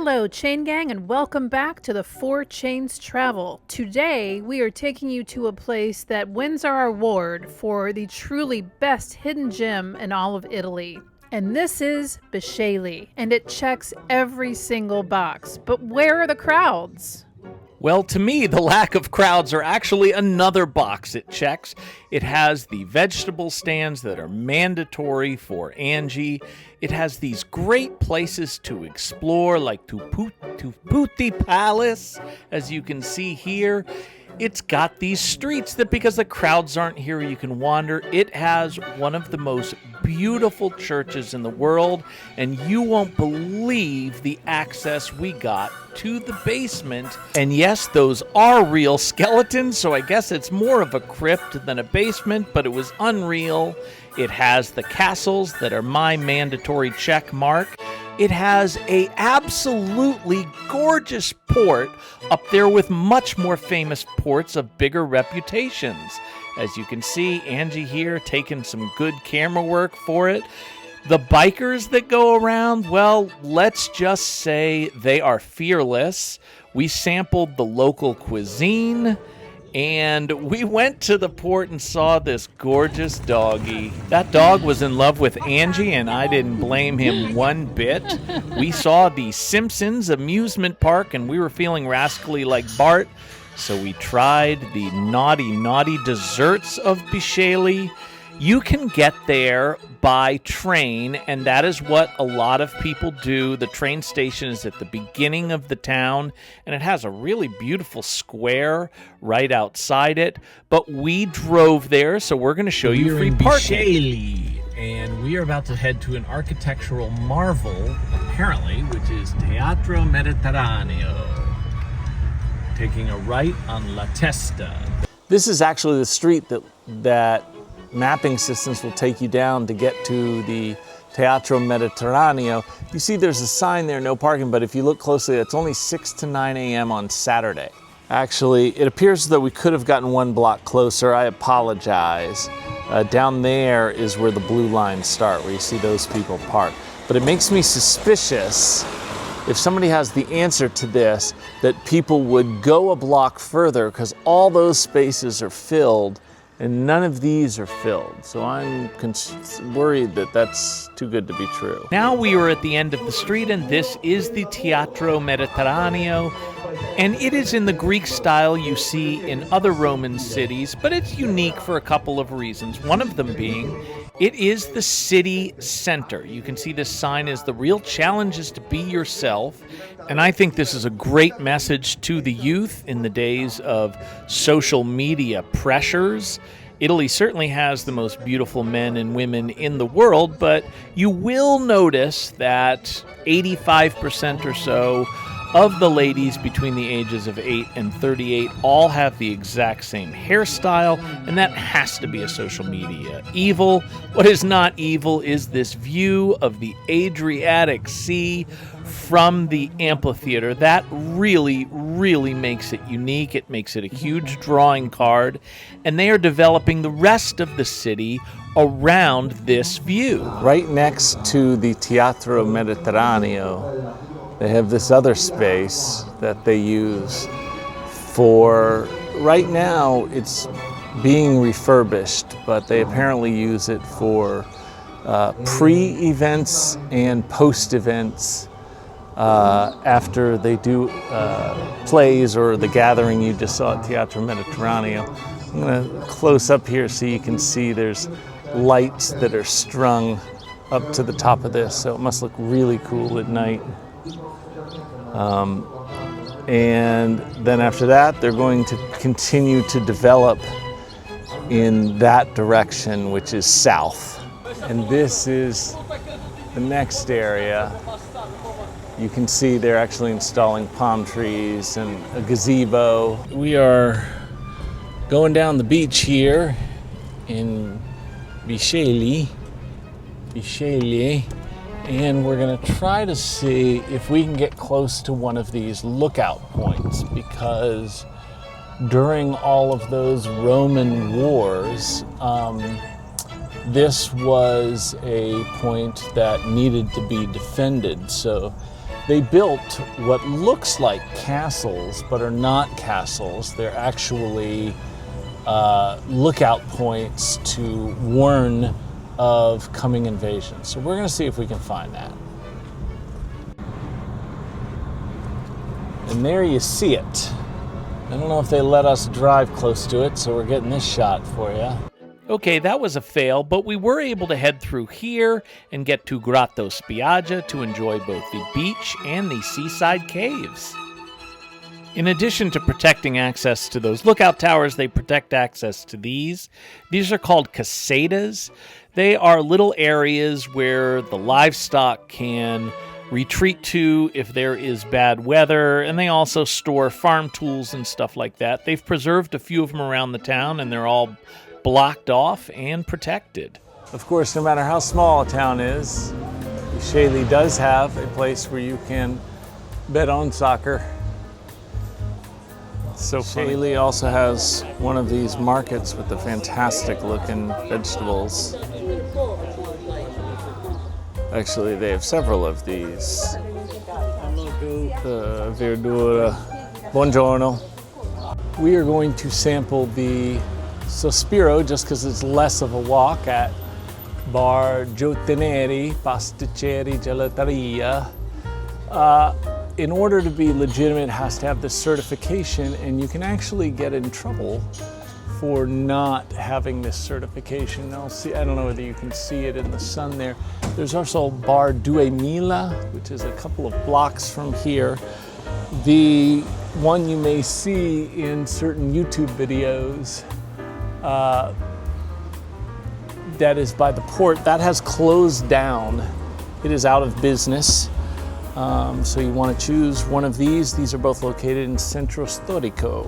Hello, Chain Gang, and welcome back to the Four Chains Travel. Today, we are taking you to a place that wins our award for the truly best hidden gem in all of Italy. And this is Bisceglie, and it checks every single box. But where are the crowds? Well, to me, the lack of crowds are actually another box it checks. It has the vegetable stands that are mandatory for Angie. It has these great places to explore, like Tuputi Palace, as you can see here. It's got these streets that, because the crowds aren't here, you can wander. It has one of the most beautiful churches in the world, and you won't believe the access we got to the basement. And yes, those are real skeletons, so I guess it's more of a crypt than a basement, but it was unreal. It has the castles that are my mandatory check mark. It has a absolutely gorgeous port up there with much more famous ports of bigger reputations. As you can see, Angie here taking some good camera work for it. The bikers that go around, well, let's just say they are fearless. We sampled the local cuisine, and we went to the port and saw this gorgeous doggy. That dog was in love with Angie, and I didn't blame him one bit. We saw the Simpsons amusement park, and we were feeling rascally like Bart, so we tried the naughty desserts of Bisceglie. You can get there by train, and that is what a lot of people do. The train station is at the beginning of the town, and it has a really beautiful square right outside it. But we drove there, so we're going to show you free parking. Bisceglie, and we are about to head to an architectural marvel, apparently, which is Teatro Mediterraneo. Taking a right on La Testa. This is actually the street that mapping systems will take you down to get to the Teatro Mediterraneo. You see there's a sign there, no parking, but if you look closely, it's only 6 to 9 a.m. on Saturday. Actually, it appears as though we could have gotten one block closer. I apologize. Down there is where the blue lines start, where you see those people park. But it makes me suspicious, if somebody has the answer to this, that people would go a block further because all those spaces are filled and none of these are filled. So I'm worried that that's too good to be true. Now we are at the end of the street, and this is the Teatro Mediterraneo. And it is in the Greek style you see in other Roman cities, but it's unique for a couple of reasons. One of them being, it is the city center. You can see this sign is the real challenge is to be yourself. And I think this is a great message to the youth in the days of social media pressures. Italy certainly has the most beautiful men and women in the world, but you will notice that 85% or so of the ladies between the ages of 8 and 38 all have the exact same hairstyle, and that has to be a social media evil. What is not evil is this view of the Adriatic Sea from the amphitheater. That really makes it unique. It makes it a huge drawing card, and they are developing the rest of the city around this view. Right next to the Teatro Mediterraneo, they have this other space that they use for, right now it's being refurbished, but they apparently use it for pre-events and post-events after they do plays or the gathering you just saw at Teatro Mediterraneo. I'm going to close up here so you can see there's lights that are strung up to the top of this, so it must look really cool at night. And then after that, they're going to continue to develop in that direction, which is south. And this is the next area. You can see they're actually installing palm trees and a gazebo. We are going down the beach here in Bisceglie, and we're going to try to see if we can get close to one of these lookout points, because during all of those Roman wars, this was a point that needed to be defended. So They built what looks like castles, but are not castles. They're actually lookout points to warn of coming invasion. So we're going to see if we can find that. And there you see it. I don't know if they let us drive close to it, so we're getting this shot for you. Okay, that was a fail, but we were able to head through here and get to Grotto Spiaggia to enjoy both the beach and the seaside caves. In addition to protecting access to those lookout towers, they protect access to these. These are called casetas. They are little areas where the livestock can retreat to if there is bad weather, and they also store farm tools and stuff like that. They've preserved a few of them around the town, and they're all blocked off and protected. Of course, no matter how small a town is, Bisceglie does have a place where you can bet on soccer. So Bisceglie also has one of these markets with the fantastic looking vegetables. Actually, they have several of these. Verdura. Buongiorno. We are going to sample the Sospiro just because it's less of a walk at Bar Gioteneri, Pasticceri, Gelateria. In order to be legitimate, it has to have the certification, and you can actually get in trouble for not having this certification. I don't know whether you can see it in the sun there. There's also Bar 2000, which is a couple of blocks from here. The one you may see in certain YouTube videos that is by the port, that has closed down. It is out of business. So you want to choose one of these. These are both located in Centro Storico.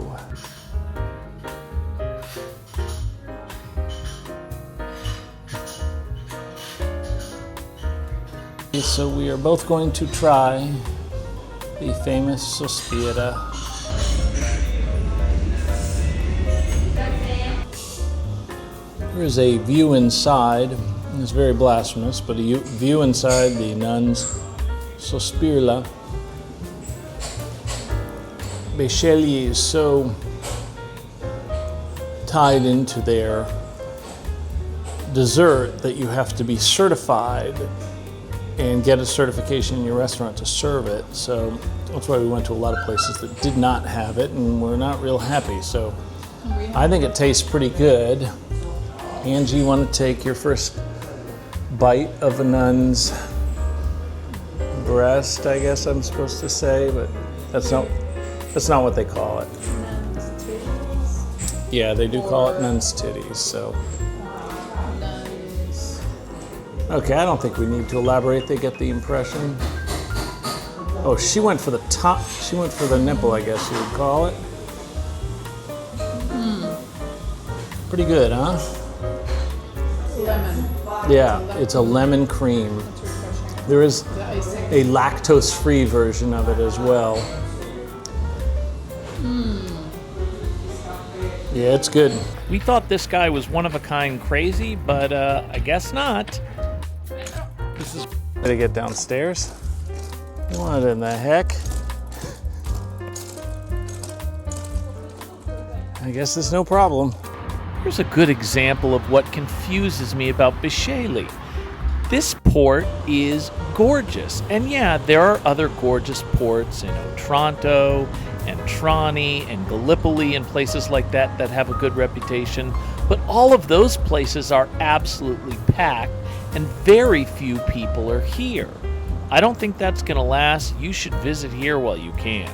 So we are both going to try the famous Sospira. Here's a view inside. It's very blasphemous, but a view inside the nuns' Sospira. Bisceglie is so tied into their dessert that you have to be certified and get a certification in your restaurant to serve it. So that's why we went to a lot of places that did not have it, and we're not real happy. So I think it tastes pretty good. Angie, you want to take your first bite of a nun's breast, I guess I'm supposed to say, but that's not what they call it. Nuns' titties. Yeah, they do call it nun's titties, so. Nuns. Okay, I don't think we need to elaborate. They get the impression. Oh, she went for the top. She went for the nipple, I guess you would call it. Pretty good, huh? Lemon. Yeah, it's a lemon cream. There is a lactose-free version of it as well. Yeah, it's good. We thought this guy was one of a kind crazy, but I guess not. This is to get downstairs. What in the heck? I guess there's no problem. Here's a good example of what confuses me about Bisceglie. This port is gorgeous. And yeah, there are other gorgeous ports in Otranto and Trani and Gallipoli and places like that that have a good reputation. But all of those places are absolutely packed and very few people are here. I don't think that's going to last. You should visit here while you can.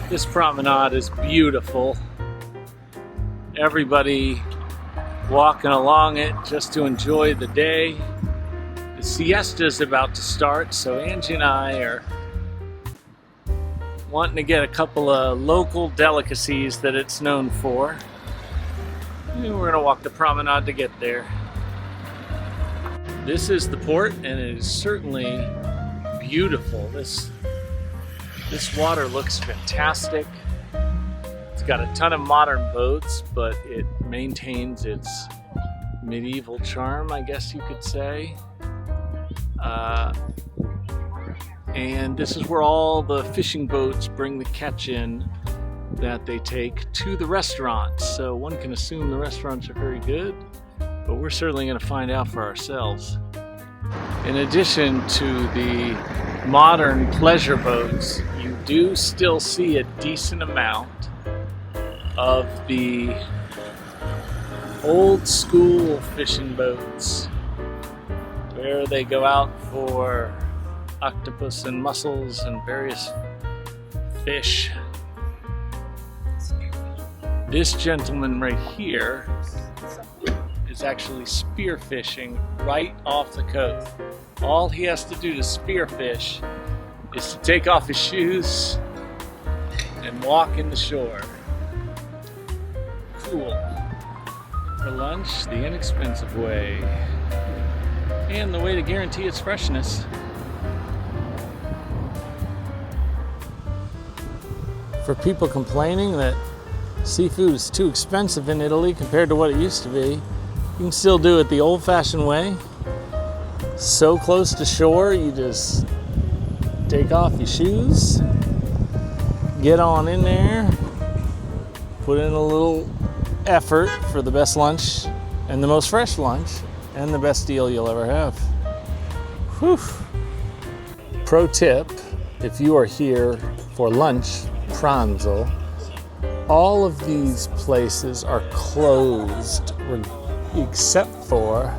This promenade is beautiful. Everybody walking along it just to enjoy the day. The siesta is about to start, so Angie and I are wanting to get a couple of local delicacies that it's known for. And we're gonna walk the promenade to get there. This is the port, and it is certainly beautiful. This water looks fantastic. It's got a ton of modern boats, but it maintains its medieval charm, I guess you could say. And this is where all the fishing boats bring the catch in that they take to the restaurants. So one can assume the restaurants are very good, but we're certainly going to find out for ourselves. In addition to the modern pleasure boats, you do still see a decent amount of the old school fishing boats where they go out for octopus and mussels and various fish. This gentleman right here is actually spearfishing right off the coast. All he has to do to spearfish is to take off his shoes and walk in the shore. Cool. For lunch, the inexpensive way. And the way to guarantee its freshness. For people complaining that seafood is too expensive in Italy compared to what it used to be, you can still do it the old-fashioned way. So close to shore, you just take off your shoes, get on in there, put in a little effort for the best lunch and the most fresh lunch and the best deal you'll ever have. Whew. Pro tip, if you are here for lunch, pranzo, all of these places are closed except for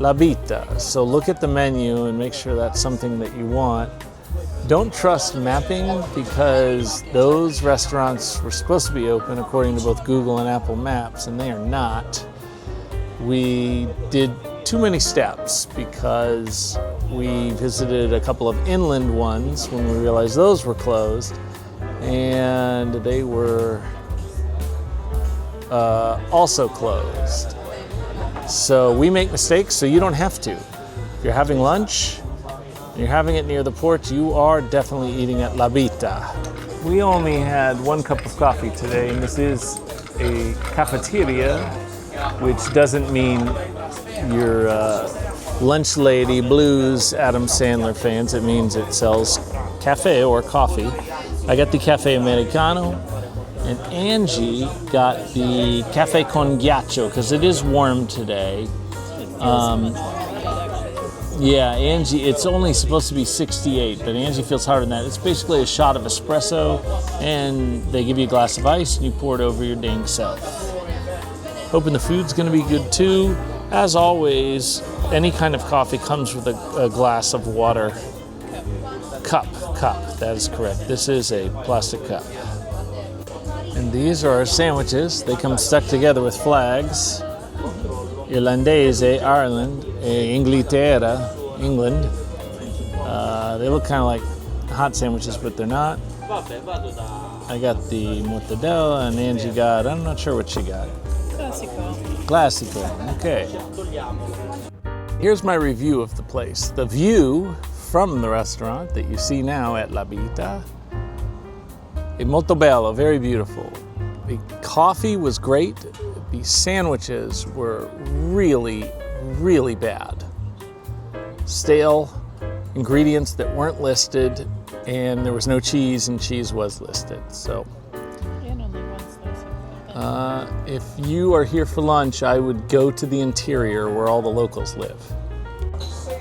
La Vita. So look at the menu and make sure that's something that you want. Don't trust mapping because those restaurants were supposed to be open according to both Google and Apple Maps, and they are not. We did too many steps because we visited a couple of inland ones when we realized those were closed, and they were also closed. So we make mistakes so you don't have to. If you're having lunch, and you're having it near the port, you are definitely eating at La Vita. We only had 1 cup of coffee today, and this is a cafeteria, which doesn't mean your lunch lady blues Adam Sandler fans. It means it sells cafe or coffee. I got the cafe americano, and Angie got the cafe con ghiaccio because it is warm today. Yeah, Angie, it's only supposed to be 68, but Angie feels harder than that. It's basically a shot of espresso, and they give you a glass of ice, and you pour it over your dang self. Hoping the food's going to be good too. As always, any kind of coffee comes with a glass of water. Cup, that is correct. This is a plastic cup. And these are our sandwiches. They come stuck together with flags. Irlandese, Ireland, Inghilterra, England. They look kind of like hot sandwiches, but they're not. I got the mortadella, and Angie got, I'm not sure what she got. Classico, okay. Here's my review of the place. The view from the restaurant that you see now at La Vita è molto bello, very beautiful. The coffee was great. The sandwiches were really, really bad. Stale ingredients that weren't listed, and there was no cheese, and cheese was listed. So if you are here for lunch, I would go to the interior where all the locals live.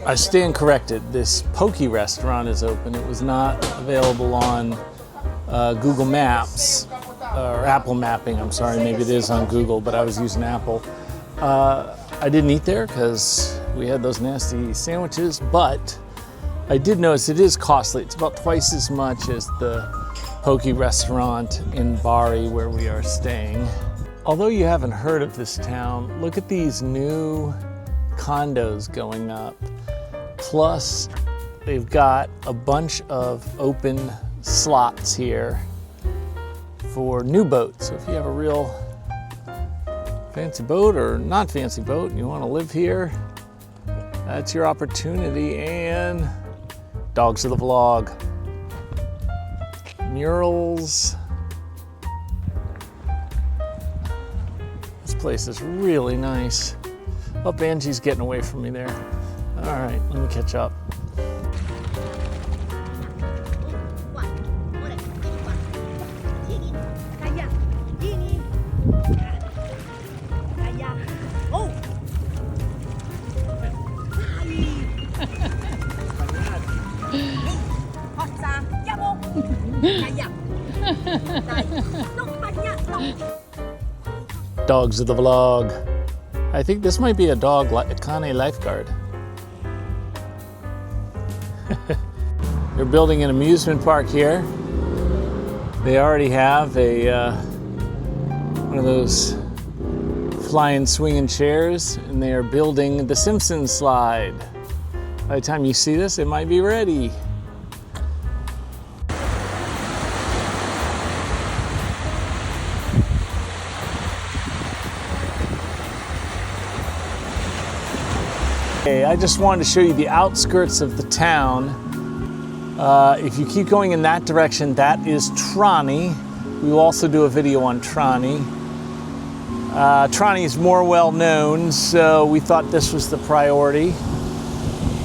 I stand corrected. This poke restaurant is open. It was not available on Google Maps, or Apple Mapping, I'm sorry. Maybe it is on Google, but I was using Apple. I didn't eat there because we had those nasty sandwiches, but I did notice it is costly. It's about twice as much as the poke restaurant in Bari where we are staying. Although you haven't heard of this town, look at these new condos going up. Plus, they've got a bunch of open slots here for new boats. So if you have a real fancy boat or not fancy boat and you want to live here, that's your opportunity. And dogs of the vlog. Murals. This place is really nice. Oh, Angie's getting away from me there. All right, let me catch up. Dogs of the vlog. I think this might be a dog, a Cane lifeguard. They're building an amusement park here. They already have a one of those flying swinging chairs, and they are building the Simpsons slide. By the time you see this, it might be ready. I just wanted to show you the outskirts of the town. If you keep going in that direction, that is Trani. We will also do a video on Trani. Trani is more well known, so we thought this was the priority.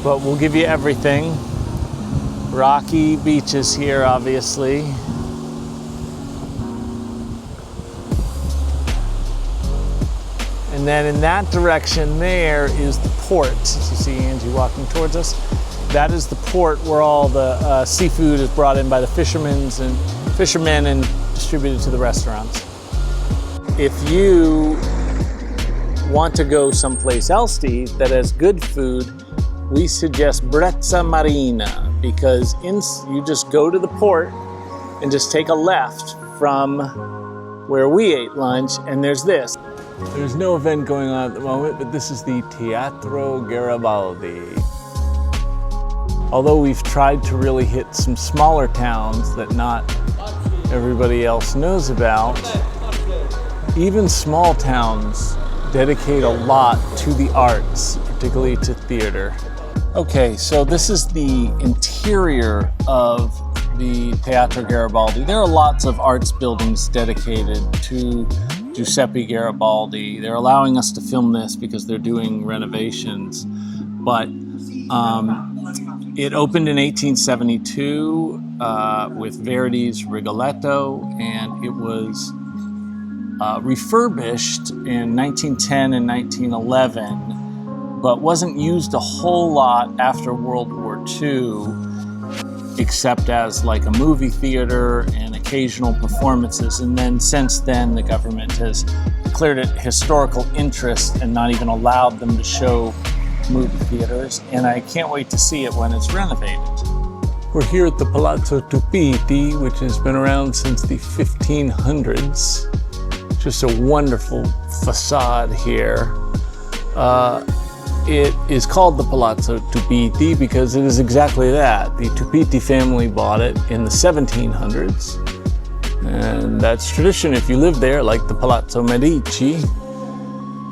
But we'll give you everything. Rocky beaches here, obviously. And then in that direction there is the port. As you see Angie walking towards us, that is the port where all the seafood is brought in by the fishermen and distributed to the restaurants. If you want to go someplace else to eat that has good food, we suggest Brezza Marina, because you just go to the port and just take a left from where we ate lunch, and there's this. There's no event going on at the moment, but this is the Teatro Garibaldi. Although we've tried to really hit some smaller towns that not everybody else knows about, even small towns dedicate a lot to the arts, particularly to theater. Okay, so this is the interior of the Teatro Garibaldi. There are lots of arts buildings dedicated to Giuseppe Garibaldi. They're allowing us to film this because they're doing renovations, but it opened in 1872 with Verdi's Rigoletto, and it was refurbished in 1910 and 1911, but wasn't used a whole lot after World War II, except as like a movie theater and occasional performances. And then since then, the government has declared it historical interest and not even allowed them to show movie theaters. And I can't wait to see it when it's renovated. We're here at the Palazzo Tupiti, which has been around since the 1500s. Just a wonderful facade here. It is called the Palazzo Tupiti because it is exactly that. The Tupiti family bought it in the 1700s. And that's tradition. If you live there, like the Palazzo Medici,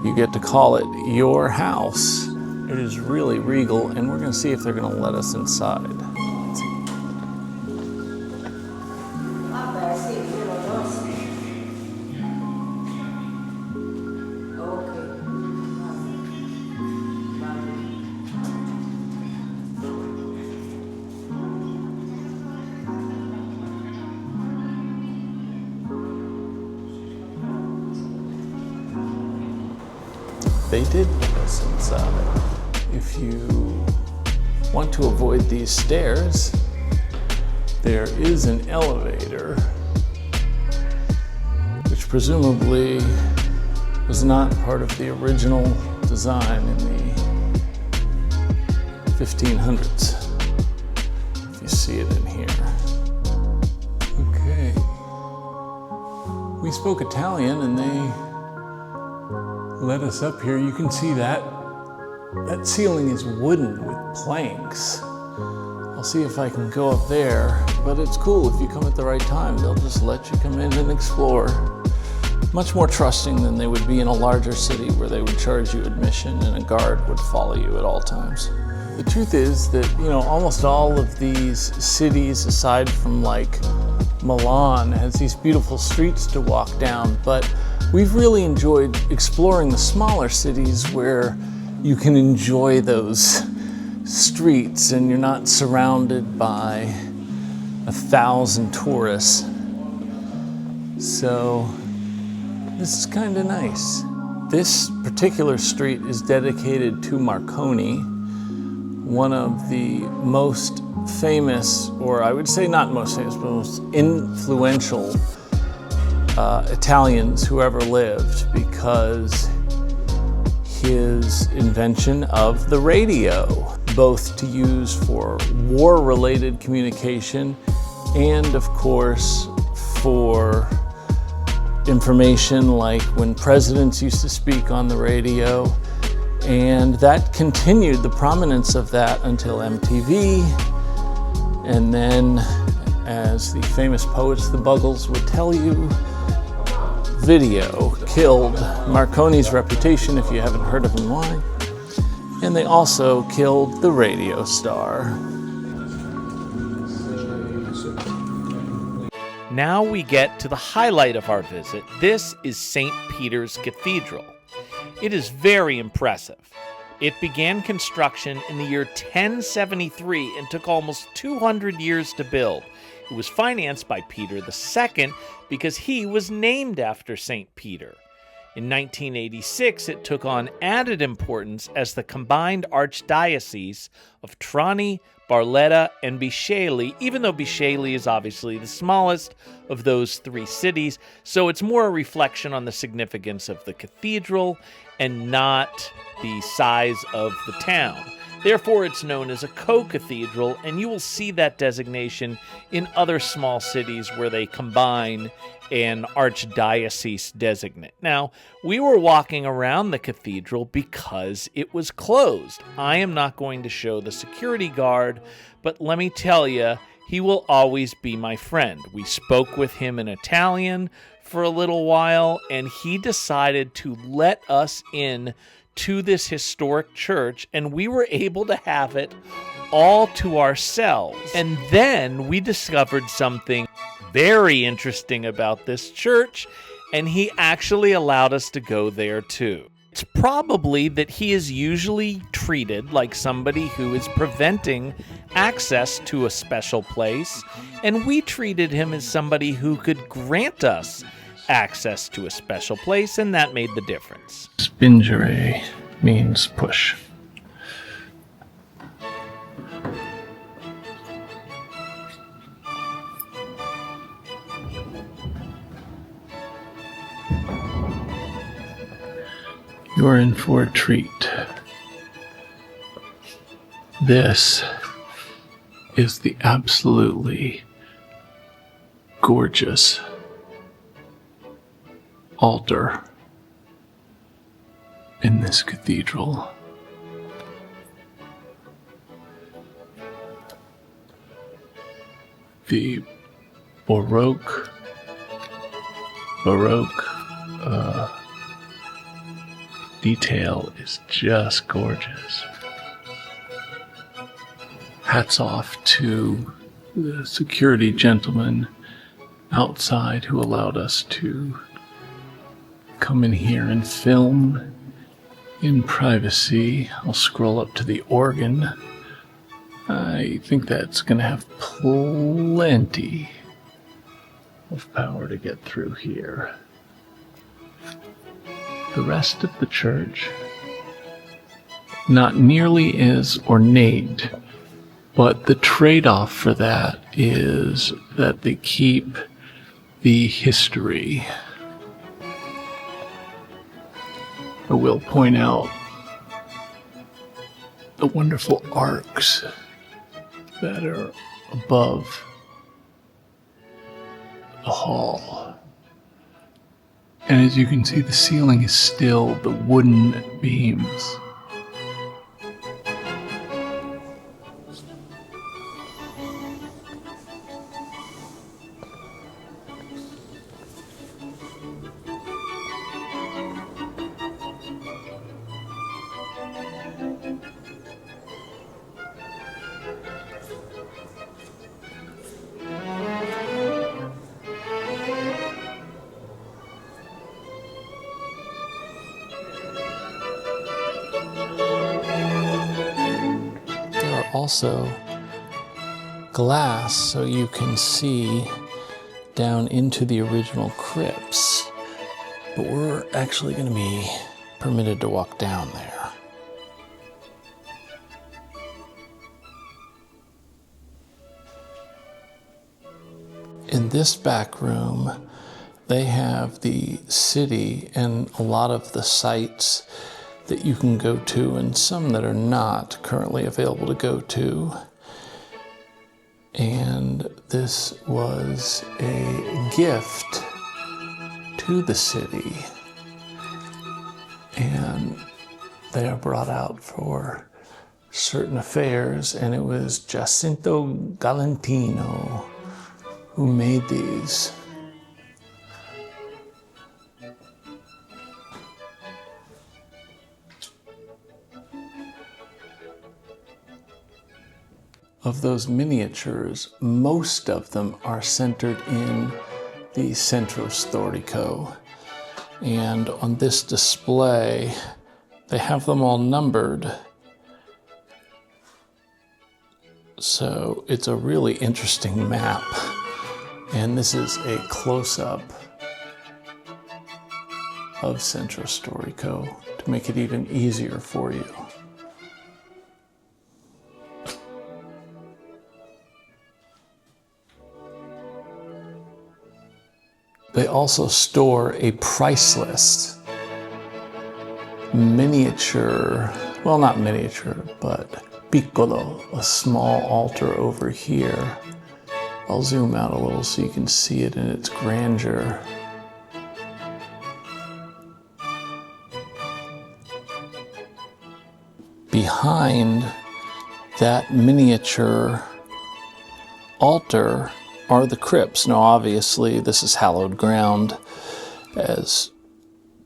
you get to call it your house. It is really regal, and we're going to see if they're going to let us inside. They did let us inside. If you want to avoid these stairs, there is an elevator, which presumably was not part of the original design in the 1500s, if you see it in here. Okay. We spoke Italian and they let us up here. You can see that ceiling is wooden with planks. I'll see if I can go up there, but it's cool. If you come at the right time, they'll just let you come in and explore. Much more trusting than they would be in a larger city where they would charge you admission and a guard would follow you at all times. The truth is that, almost all of these cities, aside from like Milan, has these beautiful streets to walk down, but we've really enjoyed exploring the smaller cities where you can enjoy those streets and you're not surrounded by 1,000 tourists. So this is kind of nice. This particular street is dedicated to Marconi, one of the most famous, or I would say not most famous, but most influential Italians who ever lived, because his invention of the radio, both to use for war-related communication and, of course, for information like when presidents used to speak on the radio. And that continued, the prominence of that, until MTV. And then, as the famous poets, the Buggles, would tell you, video killed Marconi's reputation, if you haven't heard of him, why. And they also killed the radio star. Now we get to the highlight of our visit. This is St. Peter's Cathedral. It is very impressive. It began construction in the year 1073 and took almost 200 years to build. It was financed by Peter II because he was named after St. Peter. In 1986, it took on added importance as the combined archdiocese of Trani, Barletta, and Bisceglie, even though Bisceglie is obviously the smallest of those three cities, so it's more a reflection on the significance of the cathedral and not the size of the town. Therefore, it's known as a co-cathedral, and you will see that designation in other small cities where they combine an archdiocese designate. Now, we were walking around the cathedral because it was closed. I am not going to show the security guard, but let me tell you, he will always be my friend. We spoke with him in Italian for a little while, and he decided to let us in to this historic church, and we were able to have it all to ourselves. And then we discovered something very interesting about this church, and he actually allowed us to go there too. It's probably that he is usually treated like somebody who is preventing access to a special place, and we treated him as somebody who could grant us access to a special place, and that made the difference. Spingere means push. You're in for a treat. This is the absolutely gorgeous altar in this cathedral. The Baroque detail is just gorgeous. Hats off to the security gentleman outside who allowed us to come in here and film in privacy. I'll scroll up to the organ. I think that's going to have plenty of power to get through here. The rest of the church, not nearly as ornate, but the trade-off for that is that they keep the history. I will point out the wonderful arcs that are above the hall. And as you can see, the ceiling is still the wooden beams. also glass so you can see down into the original crypts. But we're actually going to be permitted to walk down there. In this back room, they have the city and a lot of the sites that you can go to and some that are not currently available to go to. And this was a gift to the city. And they are brought out for certain affairs, and it was Jacinto Galantino who made these. Of those miniatures, most of them are centered in the Centro Storico. And on this display, they have them all numbered. So it's a really interesting map. And this is a close-up of Centro Storico to make it even easier for you. They also store a price list. Miniature, well, not miniature, but piccolo, a small altar over here. I'll zoom out a little so you can see it in its grandeur. Behind that miniature altar are the crypts. Now, obviously, this is hallowed ground, as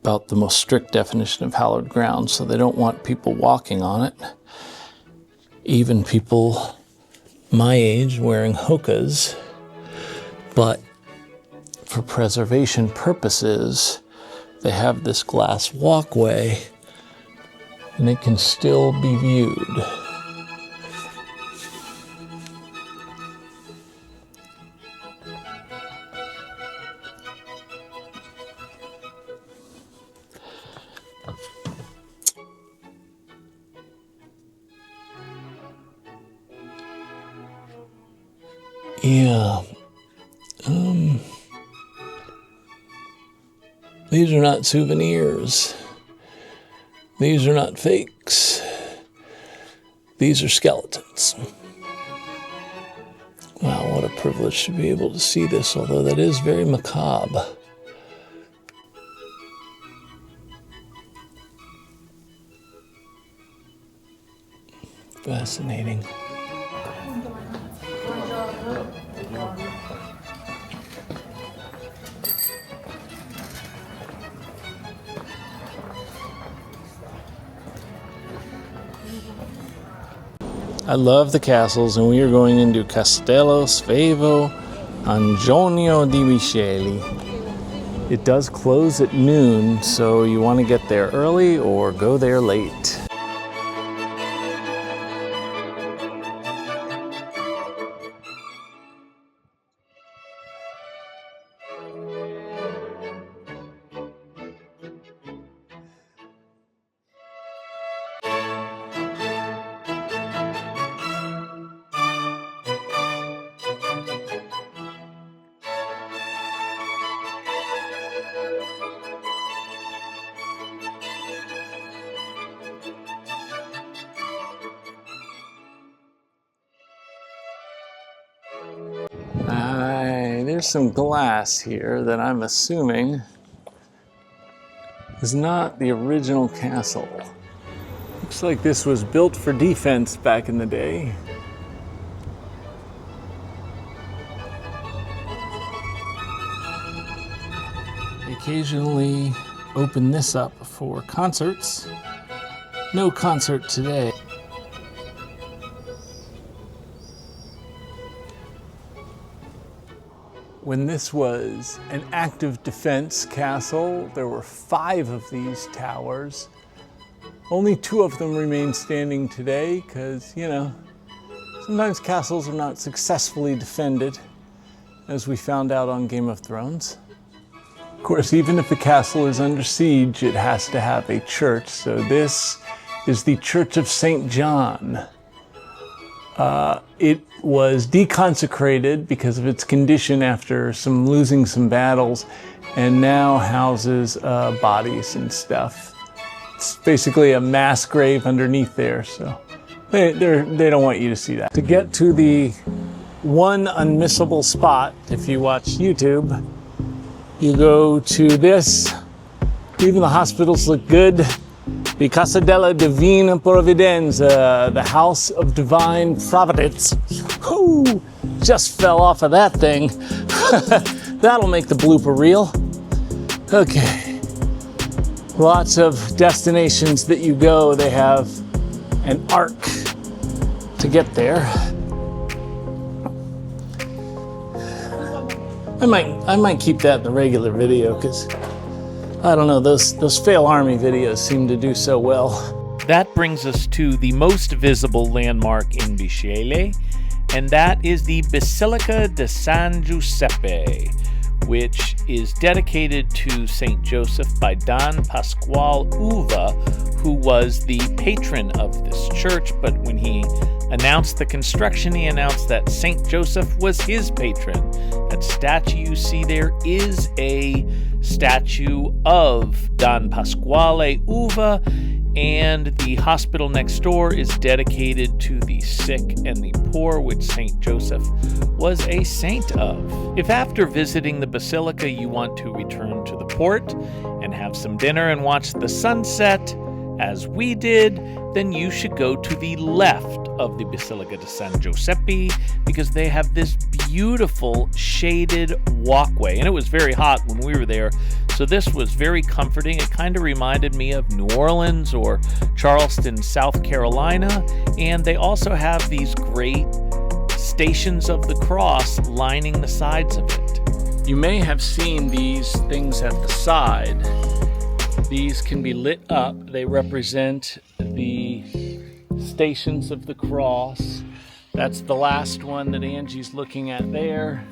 about the most strict definition of hallowed ground, so they don't want people walking on it. Even people my age wearing hokas, but for preservation purposes, they have this glass walkway, and it can still be viewed. Yeah. These are not souvenirs. These are not fakes. These are skeletons. Wow, what a privilege to be able to see this, although that is very macabre. Fascinating. I love the castles, and we are going into Castello Svevo Antonio di Bisceglie. It does close at noon, so you want to get there early or go there late. There's some glass here that I'm assuming is not the original castle. Looks like this was built for defense back in the day. They occasionally open this up for concerts. No concert today. When this was an active defense castle, there were 5 of these towers. Only 2 of them remain standing today because, you know, Sometimes castles are not successfully defended, as we found out on Game of Thrones. Of course, even if a castle is under siege, it has to have a church. So this is the Church of St. John. It was deconsecrated because of its condition after losing some battles, and now houses bodies and stuff. It's basically a mass grave underneath there, so they don't want you to see that. To get to the one unmissable spot, if you watch YouTube, you go to this. Even the hospitals look good. The Casa della Divina Provvidenza, the House of Divine Providence. Whoo! Just fell off of that thing. That'll make the blooper reel. Okay. Lots of destinations that you go, they have an arc to get there. I might keep that in the regular video because I don't know, those fail army videos seem to do so well. That brings us to the most visible landmark in Bisceglie, and that is the Basilica di San Giuseppe, which is dedicated to St. Joseph by Don Pasquale Uva, who was the patron of this church. But when he announced the construction, he announced that St. Joseph was his patron. That statue you see there is a statue of Don Pasquale Uva, and the hospital next door is dedicated to the sick and the poor, which St. Joseph was a saint of. If after visiting the basilica you want to return to the port and have some dinner and watch the sunset, as we did, then you should go to the left of the Basilica di San Giuseppe, because they have this beautiful shaded walkway, and it was very hot when we were there, so this was very comforting. It kind of reminded me of New Orleans or Charleston, South Carolina, and they also have these great Stations of the Cross lining the sides of it. You may have seen these things at the side. These can be lit up. They represent the Stations of the Cross. That's the last one that Angie's looking at there.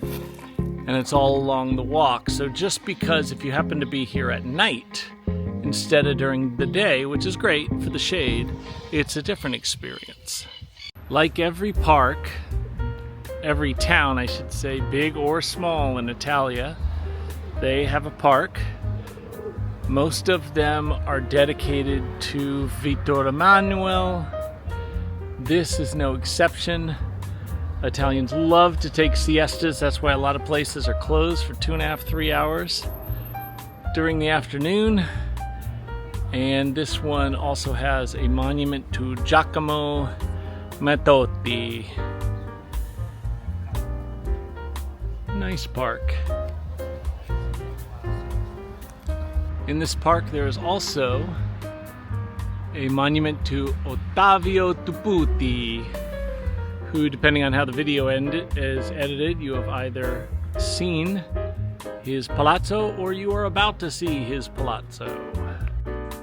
And it's all along the walk. So just because if you happen to be here at night instead of during the day, which is great for the shade, it's a different experience. Like every park, every town, I should say, big or small in Italia, they have a park. Most of them are dedicated to Vittor Emmanuel. This is no exception. Italians love to take siestas. That's why a lot of places are closed for 2.5, 3 hours during the afternoon. And this one also has a monument to Giacomo Mattotti. Nice park. In this park, there is also a monument to Ottavio Tuputi, who, depending on how the video is edited, you have either seen his palazzo or you are about to see his palazzo.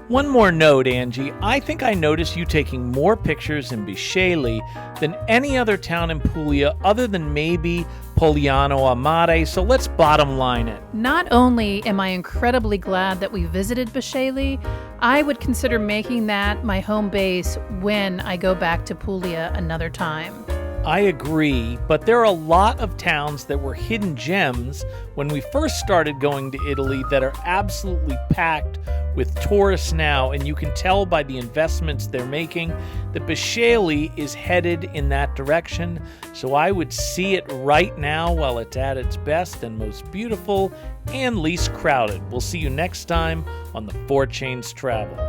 One more note, Angie. I think I noticed you taking more pictures in Bisceglie than any other town in Puglia other than maybe Pogliano a Mare, so let's bottom line it. Not only am I incredibly glad that we visited Bisceglie, I would consider making that my home base when I go back to Puglia another time. I agree, but there are a lot of towns that were hidden gems when we first started going to Italy that are absolutely packed with tourists now, and you can tell by the investments they're making that Bisceglie is headed in that direction. So I would see it right now while it's at its best and most beautiful and least crowded. We'll see you next time on the Four Chains Travel.